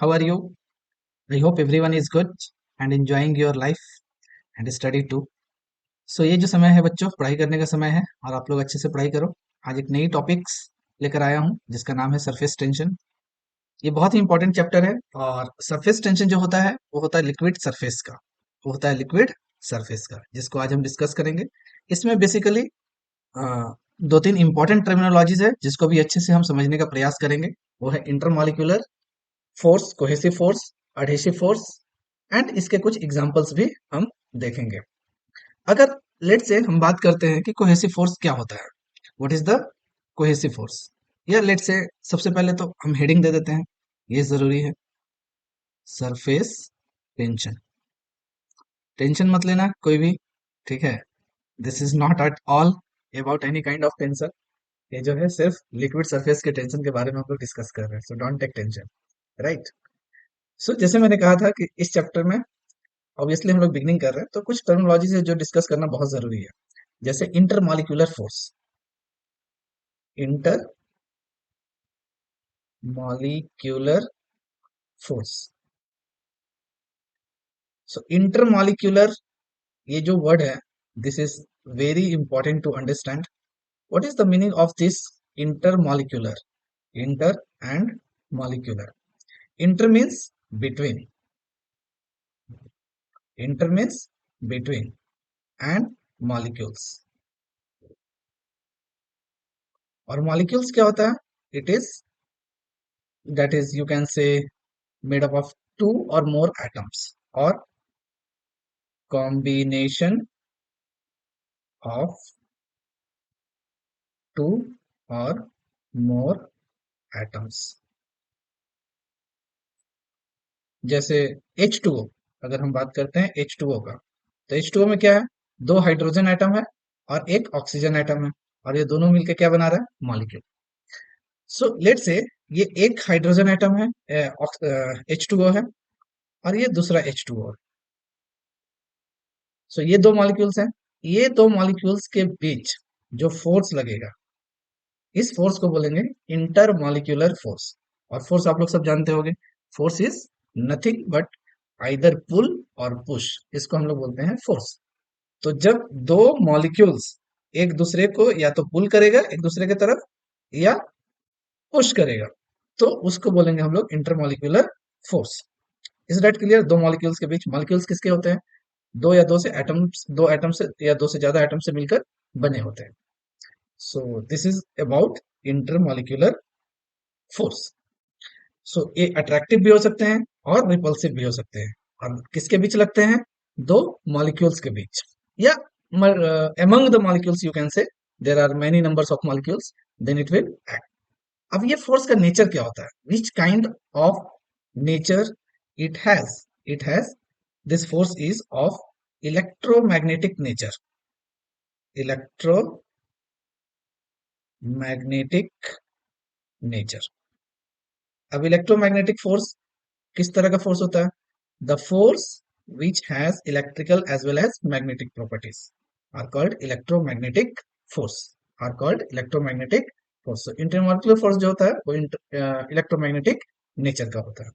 How are you? I hope everyone is good and enjoying your life and study too. So ये जो समय है बच्चों, पढ़ाई करने का समय है और आप लोग अच्छे से पढ़ाई करो। आज एक नई टॉपिक्स लेकर आया हूँ जिसका नाम है सरफेस टेंशन। ये बहुत ही इंपॉर्टेंट चैप्टर है और सरफेस टेंशन जो होता है वो होता है लिक्विड सरफेस का। वो होता है लिक्विड सरफेस का, जिसको आज हम डिस्कस करेंगे। इसमें बेसिकली दो तीन इंपॉर्टेंट टर्मिनोलॉजीज है जिसको भी अच्छे से हम समझने का प्रयास करेंगे। वो है intermolecular force, cohesive force, adhesive force and इसके कुछ एग्जांपल्स भी हम देखेंगे। अगर लेट से हम बात करते हैं कि कोहेसिव फोर्स क्या होता है, what is the cohesive force, या लेट से सबसे पहले तो हम हेडिंग दे देते हैं, ये जरूरी है। Surface tension. टेंशन मत लेना कोई भी, ठीक है। This is not at all about any kind of tension. ये जो है सिर्फ लिक्विड सरफेस के टेंशन के बारे में हम लोग डिस्कस कर रहे हैं, so don't take tension, right. So जैसे मैंने कहा था कि इस चैप्टर में ऑब्वियसली हम लोग बिगनिंग कर रहे हैं, तो कुछ टर्मिनोलॉजी है जो डिस्कस करना बहुत जरूरी है। जैसे intermolecular force, inter molecular force. So intermolecular, ये जो वर्ड है, this is very important to understand. What is the meaning of this intermolecular? Inter and molecular. Inter means between, inter means between and molecules. और molecules क्या होता है? It is, that is you can say, made up of two or more atoms or combination of two or more atoms। जैसे H2O, अगर हम बात करते हैं H2O का, तो H2O में क्या है? दो हाइड्रोजन एटम है और एक ऑक्सीजन एटम है, और ये दोनों मिलकर क्या बना रहा है? मॉलिक्यूल। सो लेट से ये एक हाइड्रोजन एटम है, H2O है, और ये दूसरा H2O है। सो ये दो मॉलिक्यूल्स हैं। ये दो मॉलिक्यूल्स के बीच जो फोर्स लगेगा, इस फोर्स को बोलेंगे इंटरमॉलिक्यूलर फोर्स। और फोर्स आप लोग सब जानते होंगे, force is nothing but either pull और पुश, इसको हम लोग बोलते हैं फोर्स। तो जब दो मॉलिक्यूल्स एक दूसरे को या तो पुल करेगा एक दूसरे की तरफ या पुश करेगा, तो उसको बोलेंगे हम लोग intermolecular force. Is that clear? दो मॉलिक्यूल्स के बीच, मॉलिक्यूल्स किसके होते हैं? दो या दो से एटम्स, दो एटम से या दो से ज्यादा एटम से मिलकर बने होते हैं। So this is about intermolecular force. So ये अट्रैक्टिव भी हो सकते हैं और रिपल्सिव भी हो सकते हैं। और किसके बीच लगते हैं? दो मॉलिक्यूल्स के बीच, या among the molecules you can say there are many numbers of molecules, then it will act। अब ये फोर्स का नेचर क्या होता है? Which kind of nature it has? It has, this force is of electromagnetic nature. Electromagnetic nature. अब electromagnetic force किस तरह का फोर्स होता है? The force which has electrical as well as magnetic properties are called electromagnetic force, are called electromagnetic force. Intermolecular force जो होता है वो इलेक्ट्रोमैग्नेटिक नेचर का होता है।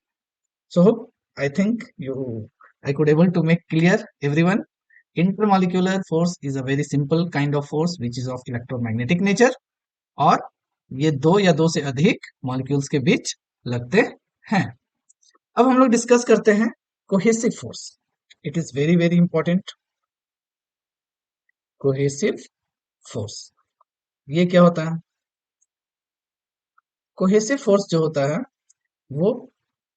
So hope, I think I could able to make clear everyone. Intermolecular force is a very simple kind of force which is of electromagnetic nature, और ये दो या दो से अधिक मॉलिक्यूल्स के बीच लगते हैं। अब हम लोग डिस्कस करते हैं cohesive force. It is very very important. Cohesive force, ये क्या होता है? कोहेसिव फोर्स जो होता है वो,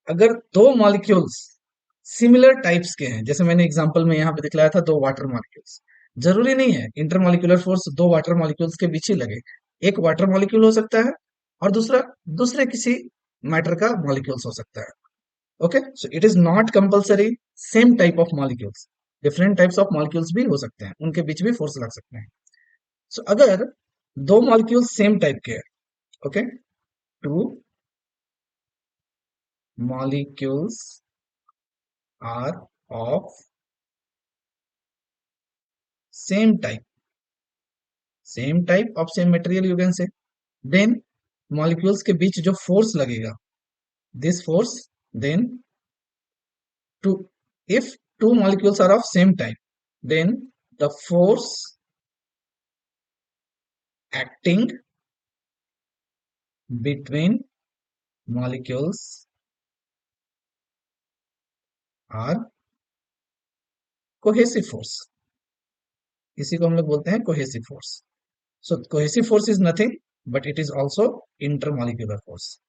अगर दो मॉलिक्यूल्स सिमिलर टाइप्स के हैं, जैसे मैंने एग्जांपल में यहाँ पे दिखलाया था दो वाटर मॉलिक्यूल्स, जरूरी नहीं है इंटरमॉलिक्यूलर फोर्स दो वाटर मॉलिक्यूल्स के बीच ही लगे। एक वाटर मॉलिक्यूल हो सकता है और दूसरा दूसरे किसी मैटर का मॉलिक्यूल्स हो सकता है। Okay, so it is not compulsory same type of molecules, different types of molecules भी हो सकते हैं, उनके बीच भी फोर्स लग सकते हैं। सो अगर दो मॉलिक्यूल सेम टाइप के हैं, okay, two molecules are of same type, same type of same material you can say, then molecules के बीच जो force लगेगा, this force then two, if two molecules are of same type, then the force acting between molecules are cohesive force. इसी को हम लोग बोलते हैं cohesive force. So cohesive force is nothing but it is also intermolecular force.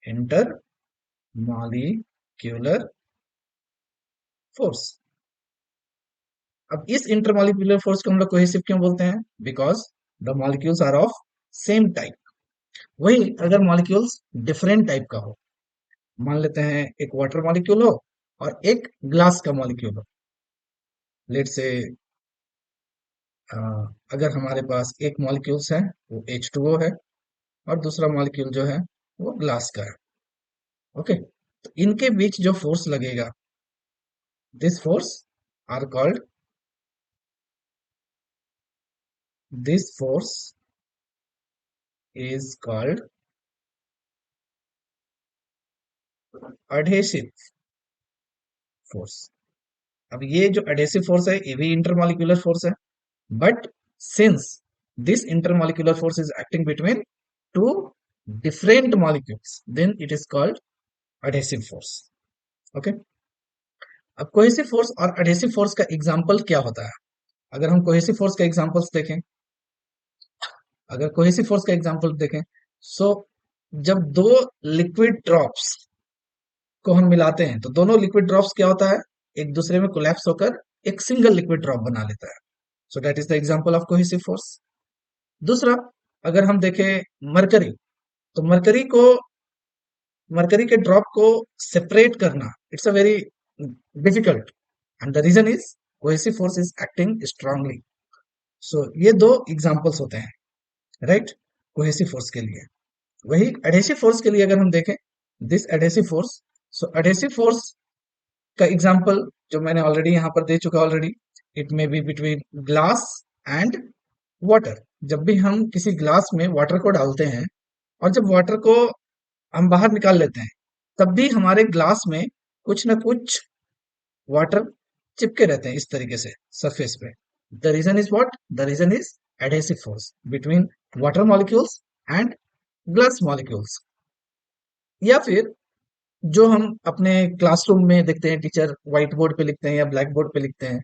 Intermolecular force. अब इस intermolecular force को हम लोग कोहेसिव क्यों बोलते हैं? Because the molecules are of same type. वही अगर मॉलिक्यूल्स डिफरेंट टाइप का हो, मान लेते हैं एक वाटर मॉलिक्यूल हो और एक ग्लास का मॉलिक्यूल हो. लेट से अगर हमारे पास एक मॉलिक्यूल्स है वो H2O है और दूसरा मॉलिक्यूल जो है वो ग्लास का है. ओके, तो इनके बीच जो फोर्स लगेगा, this force are called, this force is called adhesive force. अब ये जो adhesive force है ये भी intermolecular force है, but since this intermolecular force is acting between two different molecules, then it is called adhesive force. Okay, अब cohesive force और adhesive force का example क्या होता है? अगर हम cohesive force का examples देखें, अगर cohesive force का example देखें, so जब दो liquid drops को हम मिलाते हैं तो दोनों लिक्विड ड्रॉप्स क्या होता है, एक दूसरे में कोलैप्स होकर एक सिंगल लिक्विड ड्रॉप बना लेता है. सो that is the example of cohesive force. दूसरा, अगर हम देखें मरकरी, तो मरकरी के ड्रॉप को सेपरेट करना it's a very difficult, and the reason is cohesive force is acting strongly. So ये दो एग्जांपल्स होते हैं, राइट, कोहेसिव फोर्स के लिए. वही एडहेसिव फोर्स के लिए अगर हम देखें, this adhesive force, so adhesive force का एग्जाम्पल जो मैंने ऑलरेडी यहाँ पर दे चुका already, it may be between glass and water. जब भी हम किसी ग्लास में वाटर को डालते हैं और जब वाटर को हम बाहर निकाल लेते हैं, तब भी हमारे ग्लास में कुछ ना कुछ वाटर चिपके रहते हैं इस तरीके से सरफेस पे. The reason is what? The reason is adhesive force between water molecules and glass molecules. या फिर जो हम अपने क्लासरूम में देखते हैं, टीचर व्हाइट बोर्ड पे लिखते हैं या ब्लैक बोर्ड पे लिखते हैं.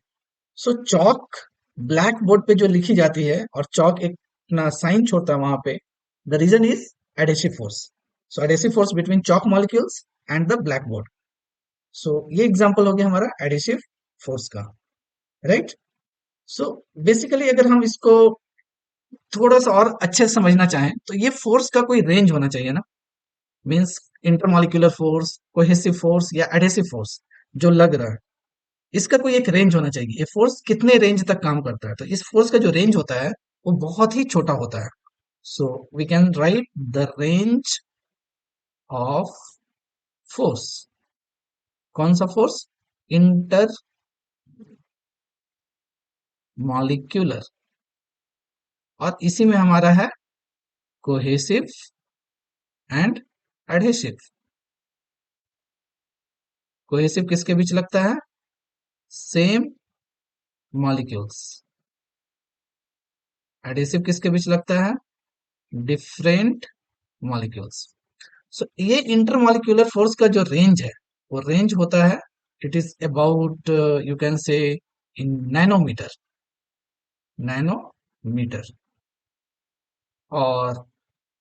सो चॉक ब्लैक बोर्ड पे जो लिखी जाती है और चॉक एक अपना साइन छोड़ता है वहां पे, the reason is adhesive force. So adhesive force between chalk molecules and the blackboard. So ये एग्जांपल हो गया हमारा एडेसिव फोर्स का, राइट. सो बेसिकली अगर हम इसको थोड़ा सा और अच्छे से समझना चाहें तो ये फोर्स का कोई रेंज होना चाहिए ना. Means intermolecular force, cohesive force या एडेसिव फोर्स जो लग रहा है, इसका कोई एक रेंज होना चाहिए. ये फोर्स कितने रेंज तक काम करता है? तो इस फोर्स का जो रेंज होता है वो बहुत ही छोटा होता है. So we can write the range of force. कौन सा फोर्स? Inter molecular. और इसी में हमारा है कोहेसिव एंड एडहेसिव. कोहेसिव किसके बीच लगता है? Same molecules. एडहेसिव किसके बीच लगता है? Different molecules. सो ये इंटरमॉलिक्यूलर फोर्स का जो रेंज है वो रेंज होता है, it is about you can say in nanometer. Nanometer और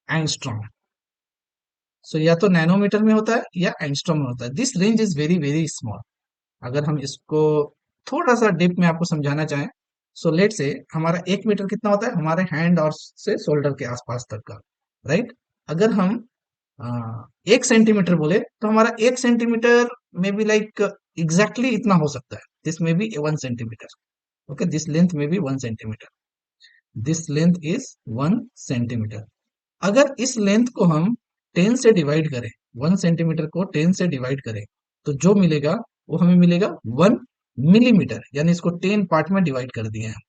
एंगस्ट्रॉम. सो या तो नैनोमीटर में होता है या एंगस्ट्रॉम में होता है. This range is very very small. अगर हम इसको थोड़ा सा डीप में आपको समझाना चाहें, सो लेट से हमारा 1 मीटर कितना होता है? हमारे हैंड और से शोल्डर के आसपास तक का, राइट. अगर हम 1 सेंटीमीटर बोले तो हमारा 1 सेंटीमीटर में भी लाइक एग्जैक्टली इतना हो सकता है. दिस में भी 1 सेंटीमीटर. ओके, दिस लेंथ में भी 1 centimetre. This length is 1 centimetre. अगर इस लेंथ को हम 10 से डिवाइड करें, 1 सेंटीमीटर को 10 से डिवाइड करें, तो जो मिलेगा वो हमें मिलेगा 1 मिलीमीटर. यानी इसको 10 पार्ट में डिवाइड कर दिए हैं,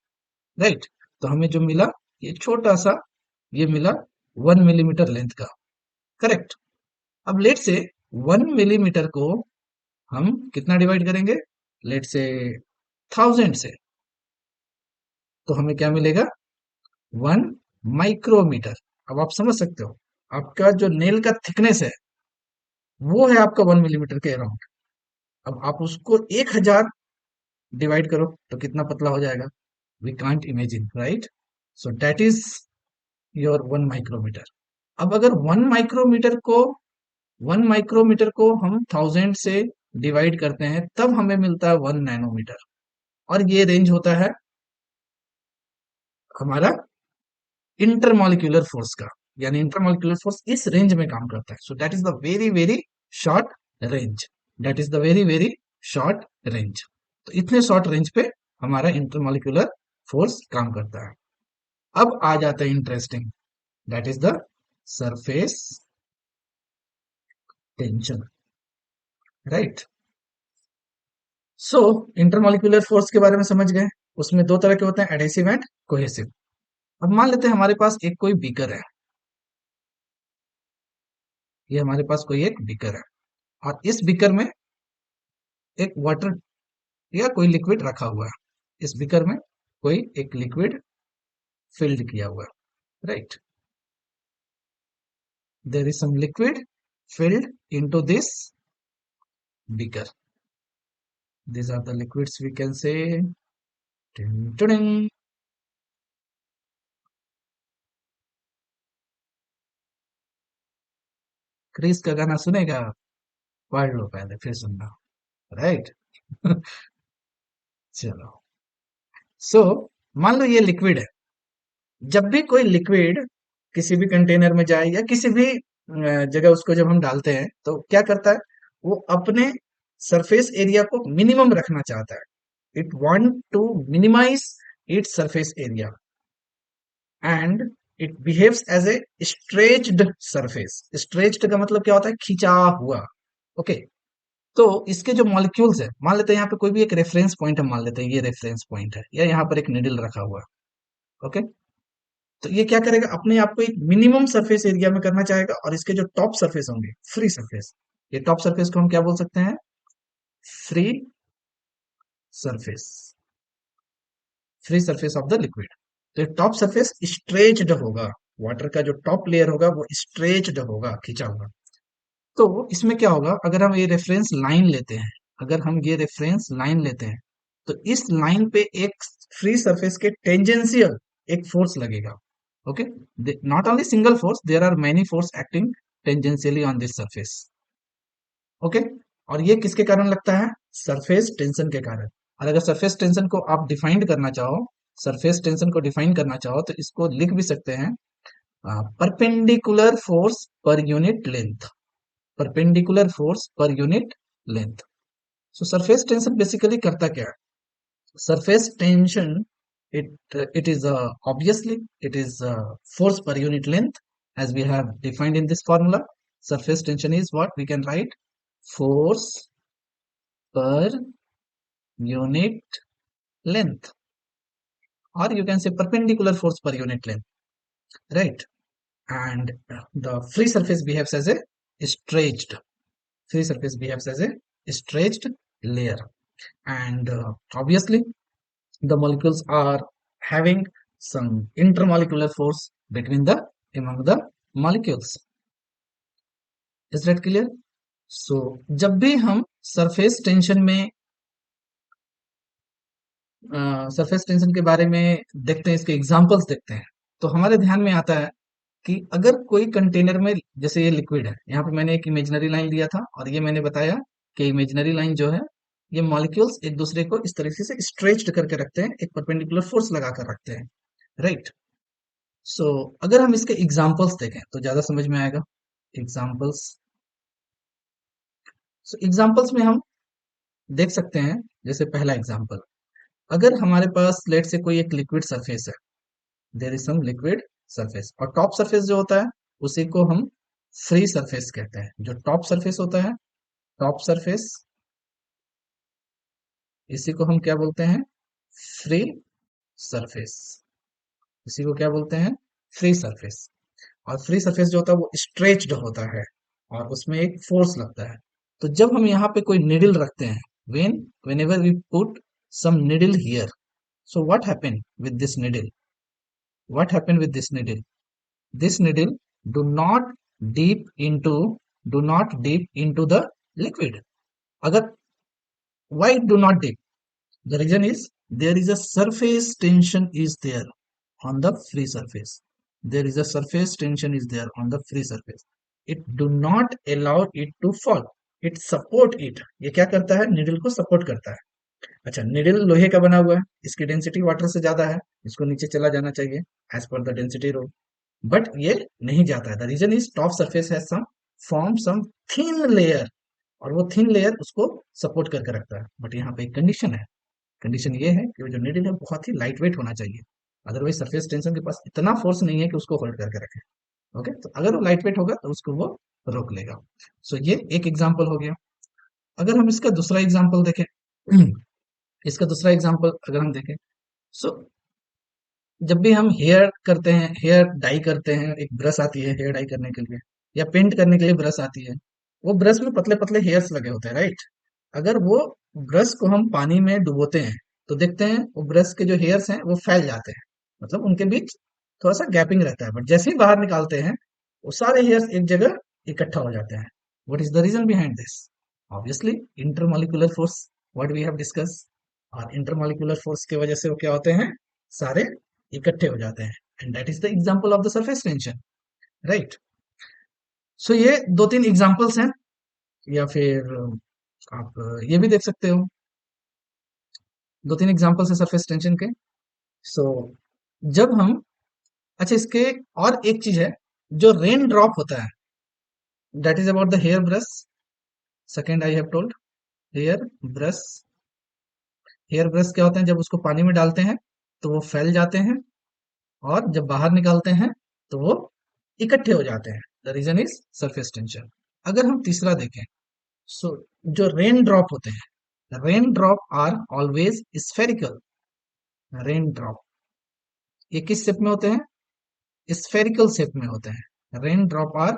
राइट. तो हमें जो मिला ये छोटा सा, ये मिला 1 मिलीमीटर लेंथ का, करेक्ट. अब लेट से 1 मिलीमीटर को हम कितना डिवाइड करेंगे, लेट से 1000 से, तो हमें क्या मिलेगा, 1 माइक्रोमीटर। अब आप समझ सकते हो, आपका जो नेल का थिकनेस है वो है आपका 1 मिलीमीटर के अराउंड। अब आप उसको 1000 डिवाइड करो तो कितना पतला हो जाएगा, we can't imagine, right? So that is your 1 micrometer. अब अगर 1 माइक्रोमीटर को हम 1000 से डिवाइड करते हैं तब हमें मिलता है 1 नैनोमीटर। और ये रेंज होता है हमारा इंटरमॉलिक्यूलर फोर्स का, यानी इंटरमॉलिक्यूलर फोर्स इस रेंज में काम करता है। सो that is the very very short range, that is the very very short range. तो इतने शॉर्ट रेंज पे हमारा इंटरमॉलिक्यूलर फोर्स काम करता है। अब आ जाता है interesting, that is the surface tension, right? So intermolecular force के बारे में समझ गए। उसमें दो तरह के होते हैं, एडहेसिव एंड कोहेसिव। अब मान लेते हैं हमारे पास एक कोई बीकर है, ये हमारे पास कोई एक बीकर है, और इस बीकर में एक वाटर या कोई लिक्विड रखा हुआ है। इस बीकर में कोई एक लिक्विड फिल्ड किया हुआ है, right? There is some liquid filled into this beaker. These are the liquids we can say. Ding, ding. Chris का गाना सुनेगा, पढ़ लो पहले फिर सुनना, राइट? चलो, सो मान लो ये लिक्विड है। जब भी कोई लिक्विड किसी भी कंटेनर में जाए या किसी भी जगह उसको जब हम डालते हैं तो क्या करता है, वो अपने सरफेस एरिया को मिनिमम रखना चाहता है। It want to minimize its surface area and it behaves as a stretched surface. Stretched का मतलब क्या होता है, खिंचा हुआ। ओके, तो इसके जो मॉलिक्यूल्स है, मान लेते हैं यहाँ पे कोई भी एक रेफरेंस पॉइंट है, मान लेते हैं ये रेफरेंस पॉइंट है, या यहाँ पर एक निडल रखा हुआ है। ओके, तो ये क्या करेगा, अपने आप को एक मिनिमम सरफेस एरिया में करना चाहेगा, और इसके जो टॉप सरफेस होंगे, फ्री सरफेस, ये टॉप सरफेस को हम क्या बोल सकते हैं, free surface, free surface of the liquid. तो टॉप सरफेस स्ट्रेच्ड होगा, वाटर का जो टॉप लेयर होगा वो स्ट्रेच्ड होगा, खींचा हुआ। तो इसमें क्या होगा, अगर हम ये रेफरेंस लाइन लेते हैं, अगर हम ये रेफरेंस लाइन लेते हैं, तो इस लाइन पे एक फ्री सरफेस के टेंजेंशियल एक फोर्स लगेगा। Okay, not only single force, there are many force acting tangentially on this surface. Okay, और ये किसके कारण लगता है, सरफेस टेंशन के कारण। और अगर सरफेस टेंशन को आप डिफाइन करना चाहो, सरफेस टेंशन को डिफाइन करना चाहो तो इसको लिख भी सकते हैं, perpendicular force per unit length, perpendicular force per unit length. सो सरफेस टेंशन बेसिकली करता क्या है, surface tension, it is obviously it is force per unit length, as we have defined in this formula. Surface tension is what we can write, force per unit length, or you can say perpendicular force per unit length, right? And the free surface behaves as a stretched, free surface behaves as a stretched layer. And obviously the molecules are having some intermolecular force between the among the molecules. Is that clear? So जब भी हम surface tension में surface tension के बारे में देखते हैं, इसके एग्जांपल्स देखते हैं, तो हमारे ध्यान में आता है कि अगर कोई कंटेनर में, जैसे ये लिक्विड है, यहाँ पे मैंने एक इमेजिनरी लाइन लिया था, और ये मैंने बताया कि इमेजिनरी लाइन जो है, ये मॉलिक्यूल्स एक दूसरे को इस तरीके से स्ट्रेच्ड करके रखते हैं, एक परपेंडिकुलर फोर्स लगा कर रखते हैं, राइट? सो अगर हम इसके एग्जांपल्स देखें तो ज्यादा समझ में आएगा। एग्जांपल्स, सो एग्जांपल्स में हम देख सकते हैं, जैसे पहला एग्जांपल, अगर हमारे पास लेट से कोई एक लिक्विड सरफेस है, there is some liquid surface, और टॉप सरफेस जो होता है उसी को हम फ्री सरफेस कहते हैं। जो टॉप सरफेस होता है, टॉप सरफेस, इसी को हम क्या बोलते हैं, फ्री सरफेस, इसी को क्या बोलते हैं, फ्री सरफेस। और फ्री सरफेस जो होता है वो स्ट्रेच्ड होता है, और उसमें एक फोर्स लगता है। तो जब हम यहाँ पे कोई निडल रखते हैं, whenever we put some needle here, so what happened with this needle? This needle do not deep into do not deep into the liquid. अगर why do not deep? The reason is there is a surface tension is there on the free surface. There is a surface tension is there on the free surface. It do not allow it to fall. It support it. ये क्या करता है? Needle को support करता है। अच्छा, needle लोहे का बना हुआ है, इसकी डेंसिटी वाटर से ज्यादा है, इसको नीचे चला जाना चाहिए as per the density rule, but ये नहीं जाता है। The reason is top surface has some form some thin layer, और वो थिन लेयर उसको सपोर्ट करके रखता है। बट यहाँ पे एक कंडीशन है, कंडीशन ये है कि वो जो निडल है बहुत ही लाइट वेट होना चाहिए, अदरवाइज सरफेस टेंशन के पास इतना फोर्स नहीं है कि उसको होल्ड करके रखे। ओके, तो अगर वो लाइट वेट होगा तो उसको वो रोक लेगा। सो ये एक एग्जाम्पल हो गया। अगर हम इसका दूसरा एग्जाम्पल देखें, इसका दूसरा एग्जाम्पल अगर हम देखें, सो जब भी हम हेयर करते हैं, हेयर डाई करते हैं, एक ब्रश आती है हेयर डाई करने के लिए, या पेंट करने के लिए ब्रश आती है, वो ब्रश में पतले पतले हेयर्स लगे होते हैं, राइट? अगर वो ब्रश को हम पानी में डुबोते हैं तो देखते हैं वो ब्रश के जो हेयर्स हैं वो फैल जाते हैं, मतलब उनके बीच थोड़ा सा गैपिंग रहता है, बट जैसे ही बाहर निकालते हैं वो सारे हेयर्स एक जगह इकट्ठा हो जाते हैं। What is the reason behind this? Obviously intermolecular force, what we have discuss. और इंटरमोलिकुलर फोर्स की वजह से वो क्या होते हैं, सारे इकट्ठे हो जाते हैं, and that is the example of the surface tension, right? So ये दो तीन एग्जांपल्स हैं, या फिर आप ये भी देख सकते हो, दो तीन एग्जांपल्स है सरफेस टेंशन के। सो जब हम, अच्छा इसके और एक चीज है, जो रेन ड्रॉप होता है, that is about the hair brush. Second I have told hair brush. Hair brush क्या होते हैं, जब उसको पानी में डालते हैं तो वो फैल जाते हैं, और जब बाहर निकालते हैं तो वो इकट्ठे हो जाते हैं। The reason is surface tension. अगर हम तीसरा देखें, सो जो रेन ड्रॉप होते हैं, rain drop are always spherical. Rain drop ये किस शेप में होते हैं? स्फेरिकल शेप में होते हैं। Rain drop are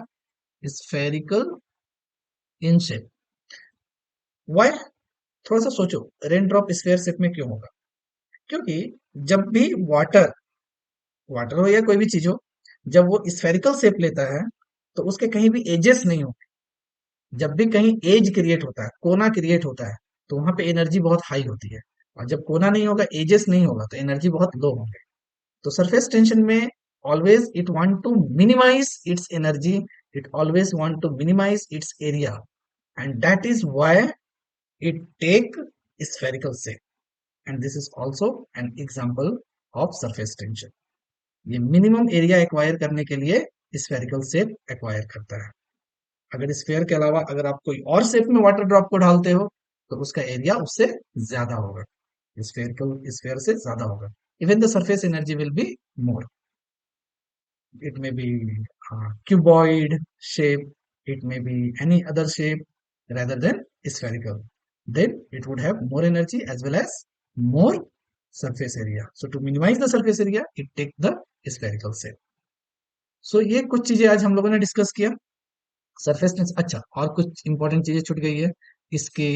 spherical in shape. Why? थोड़ा सा सोचो, रेन ड्रॉप स्फेयर शेप में क्यों होगा? क्योंकि जब भी वाटर, वाटर हो या कोई भी चीज हो, जब वो स्फेरिकल शेप लेता है तो उसके कहीं भी एजेस नहीं होते। जब भी कहीं एज क्रिएट होता है, कोना क्रिएट होता है, तो वहां पे एनर्जी बहुत हाई होती है, और जब कोना नहीं होगा, एजेस नहीं होगा, तो एनर्जी बहुत लो होंगे। तो सरफेस टेंशन में always it want to minimize its energy, it always want to minimize its area, and that is why it take spherical shape, and this is also an example of surface tension। ये minimum area acquire करने के लिए spherical shape acquire करता है। अगर sphere के अलावा अगर आप कोई और शेप में वाटर ड्रॉप को डालते हो तो उसका एरिया उससे ज्यादा होगा, स्फेरिकल स्फेयर से ज्यादा होगा। Even the surface energy will be more. It may be cuboid shape, it may be any other shape rather than spherical. Then it would have more energy as well as more surface area. So to minimize the surface area, it take the spherical shape. So ये कुछ चीजें आज हम लोगों ने discuss किया surface tension. अच्छा, और कुछ इंपॉर्टेंट चीजें छूट गई है, इसके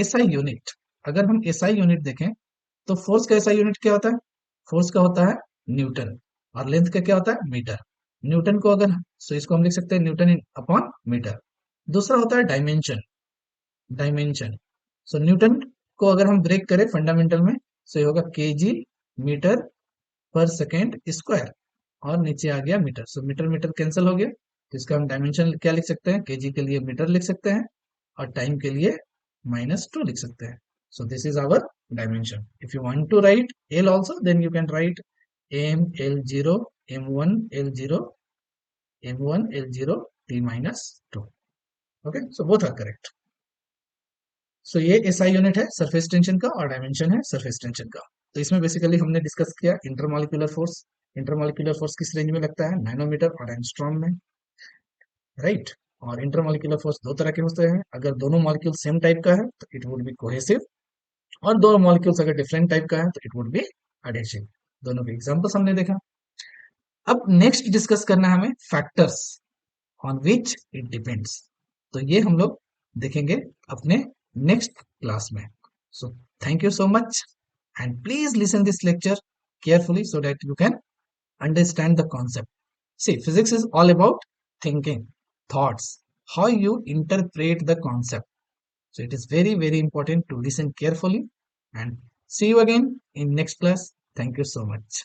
एसआई यूनिट। अगर हम एसआई यूनिट देखें तो फोर्स का एसआई यूनिट क्या होता है? फोर्स का होता है न्यूटन, और लेंथ का क्या होता है? मीटर। न्यूटन को अगर, सो इसको हम लिख सकते हैं न्यूटन इन अपॉन मीटर। दूसरा होता है डायमेंशन, डायमेंशन। सो न्यूटन को अगर हम ब्रेक करें फंडामेंटल में, सो ये होगा केजी मीटर पर सेकेंड स्क्वायर, और नीचे आ गया मीटर। सो मीटर मीटर कैंसिल हो गया, तो इसका हम डायमेंशन क्या लिख सकते हैं? केजी के लिए मीटर लिख सकते हैं, और टाइम के लिए -2 लिख सकते हैं। So this is our dimension. If you want to write L also, then you can write M L zero, m1 l0, m1 l0 t-2। Okay, so both are correct. So ये SI unit है surface tension का, और dimension है surface tension का। तो इसमें basically हमने discuss किया इंटरमॉलिक्यूलर फोर्स। इंटरमॉलिक्यूलर फोर्स किस रेंज में लगता है? नैनोमीटर और एंगस्ट्रॉम में, राइट? और इंटरमॉलिक्यूलर फोर्स दो तरह के होते हैं, अगर दोनों मॉलिक्यूल सेम टाइप का है तो इट वुड बी कोहेसिव, और दोनों मॉलिक्यूल्स अगर डिफरेंट टाइप का है तो इट वुड बी एडहेसिव। दोनों के एग्जांपल्स हमने देखा। अब नेक्स्ट डिस्कस करना है हमें factors on which it depends. तो ये हम लोग देखेंगे अपने नेक्स्ट क्लास में. So thank you so much and please listen this lecture carefully so that you can understand the concept. See, physics is all about thinking, thoughts, how you interpret the concept. So it is very, very important to listen carefully and see you again in next class. Thank you so much.